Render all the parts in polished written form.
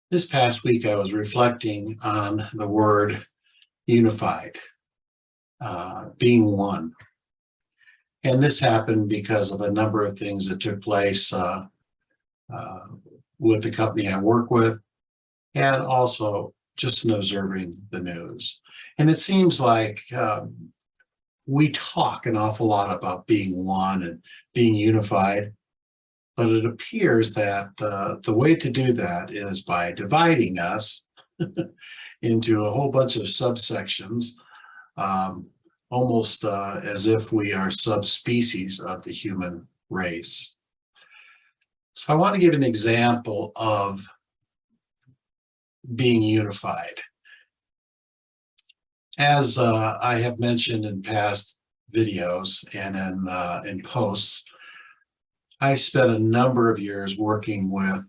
This past week, I was reflecting on the word unified, being one. And this happened because of a number of things that took place with the company I work with, and also just in observing the news. And it seems like we talk an awful lot about being one and being unified, but it appears that the way to do that is by dividing us into a whole bunch of subsections, almost as if we are subspecies of the human race. So I want to give an example of being unified. As I have mentioned in past videos and in posts, I spent a number of years working with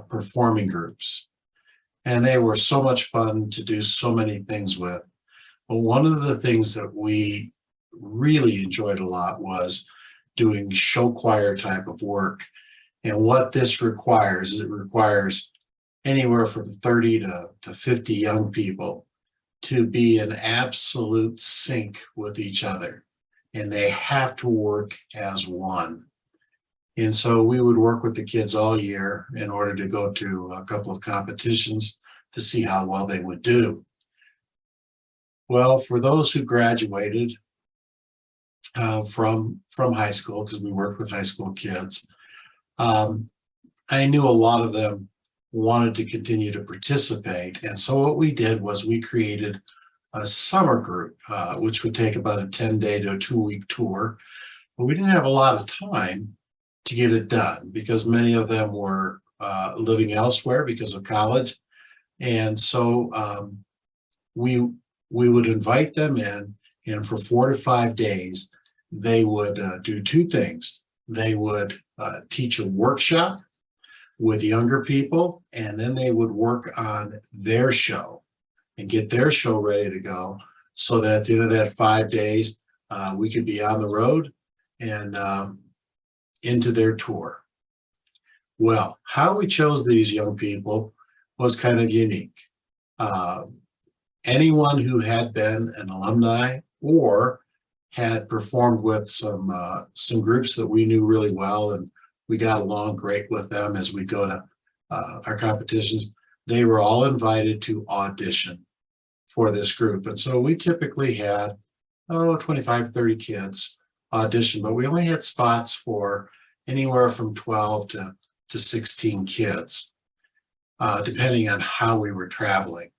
performing groups, and they were so much fun to do so many things with. But one of the things that we really enjoyed a lot was doing show choir type of work. And what this requires is it requires anywhere from 30 to 50 young people to be in absolute sync with each other. And they have to work as one. And so we would work with the kids all year in order to go to a couple of competitions to see how well they would do. Well, for those who graduated from high school, because we worked with high school kids, I knew a lot of them wanted to continue to participate. And so what we did was we created a summer group, which would take about a 10-day to a 2-week tour. But we didn't have a lot of time to get it done because many of them were living elsewhere because of college. And so we would invite them in, and for 4 to 5 days, they would do two things. They would teach a workshop with younger people, and then they would work on their show and get their show ready to go so that at the end of that 5 days, we could be on the road and into their tour. Well, how we chose these young people was kind of unique. Anyone who had been an alumni or had performed with some groups that we knew really well, and we got along great with them as we go to our competitions, they were all invited to audition for this group. And so we typically had 25, 30 kids audition, but we only had spots for anywhere from 12 to 16 kids, depending on how we were traveling.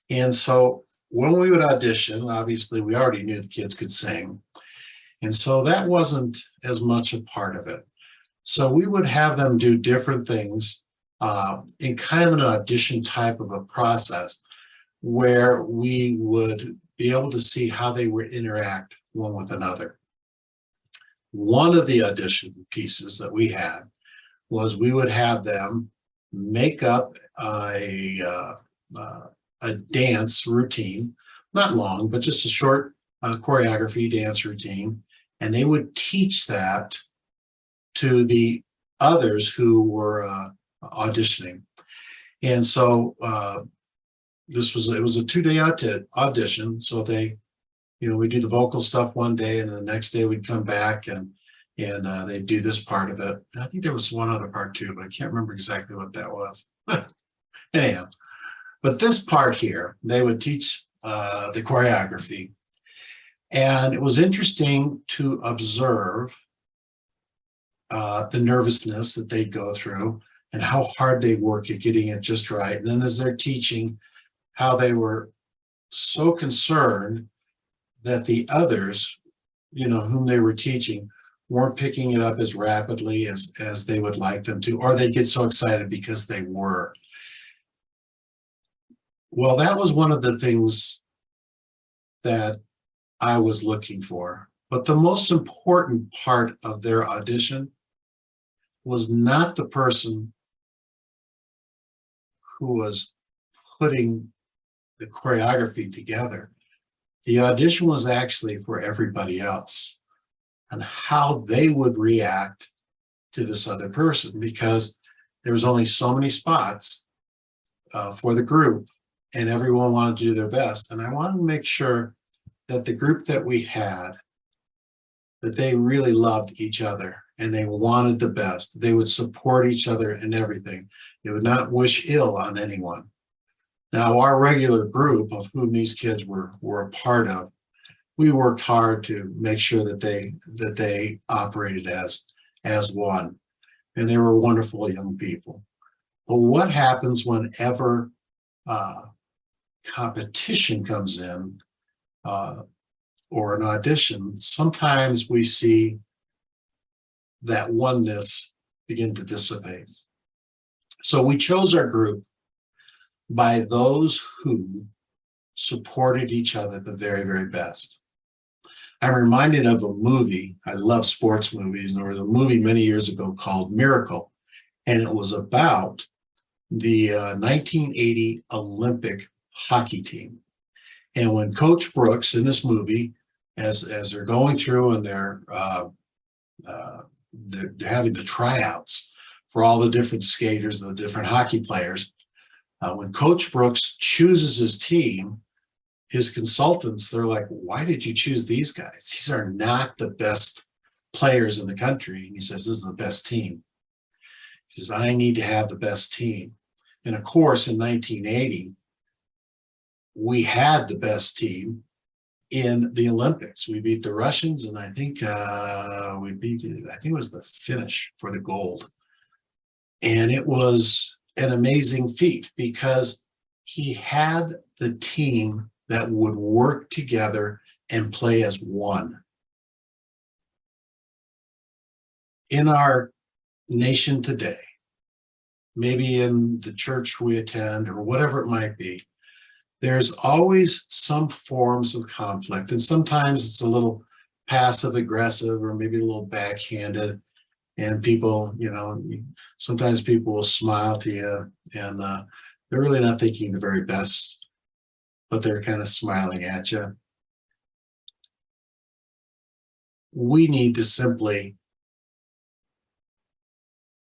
And so when we would audition, obviously we already knew the kids could sing. And so that wasn't as much a part of it. So we would have them do different things in kind of an audition type of a process where we would be able to see how they would interact one with another. One of the audition pieces that we had was we would have them make up a dance routine, not long, but just a short choreography dance routine. And they would teach that to the others who were auditioning. And so it was a 2-day audition. So we do the vocal stuff one day, and the next day we'd come back and they'd do this part of it. I think there was one other part too, but I can't remember exactly what that was. Anyhow, but this part here, they would teach the choreography. And it was interesting to observe the nervousness that they'd go through and how hard they work at getting it just right. And then as they're teaching, how they were so concerned that the others, whom they were teaching, weren't picking it up as rapidly as they would like them to, or they'd get so excited because they were. Well, that was one of the things that I was looking for. But the most important part of their audition was not the person who was putting the choreography together. The audition was actually for everybody else and how they would react to this other person, because there was only so many spots for the group, and everyone wanted to do their best. And I wanted to make sure that the group that we had, that they really loved each other and they wanted the best. They would support each other in everything. They would not wish ill on anyone. Now, our regular group of whom these kids were a part of, we worked hard to make sure that they operated as one, and they were wonderful young people. But what happens whenever competition comes in, or an audition? Sometimes we see that oneness begin to dissipate. So we chose our group by those who supported each other the very, very best. I'm reminded of a movie. I love sports movies, and there was a movie many years ago called Miracle, and it was about the 1980 Olympic hockey team. And when Coach Brooks in this movie, as they're going through and they're having the tryouts for all the different skaters, the different hockey players, when Coach Brooks chooses his team, his consultants, they're like, why did you choose these guys? These are not the best players in the country. And he says, this is the best team. He says, I need to have the best team. And of course, in 1980, we had the best team in the Olympics. We beat the Russians, and I think it was the Finnish for the gold. And it was an amazing feat because he had the team that would work together and play as one. In our nation today, maybe in the church we attend or whatever it might be, there's always some forms of conflict. And sometimes it's a little passive aggressive or maybe a little backhanded. And people, sometimes people will smile to you and they're really not thinking the very best, but they're kind of smiling at you. We need to simply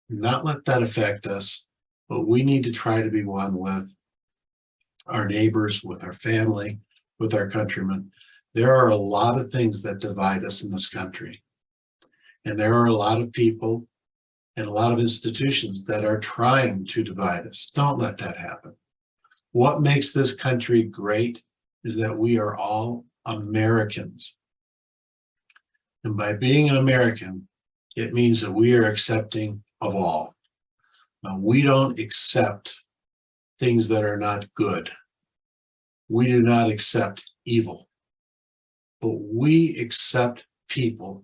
not let that affect us, but we need to try to be one with our neighbors, with our family, with our countrymen. There are a lot of things that divide us in this country. And there are a lot of people and a lot of institutions that are trying to divide us. Don't let that happen. What makes this country great is that we are all Americans. And by being an American, it means that we are accepting of all. Now, we don't accept things that are not good. We do not accept evil. But we accept people,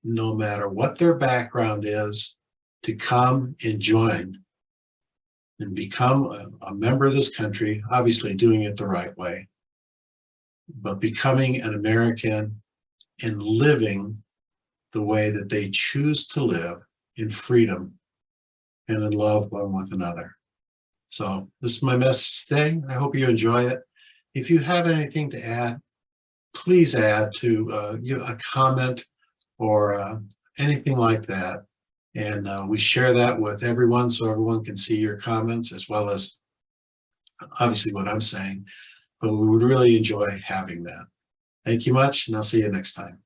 no matter what their background is, to come and join and become a member of this country, obviously doing it the right way, but becoming an American and living the way that they choose to live in freedom and in love one with another. So this is my message today. I hope you enjoy it. If you have anything to add, please add to a comment or anything like that. And we share that with everyone so everyone can see your comments as well as obviously what I'm saying. But we would really enjoy having that. Thank you much, and I'll see you next time.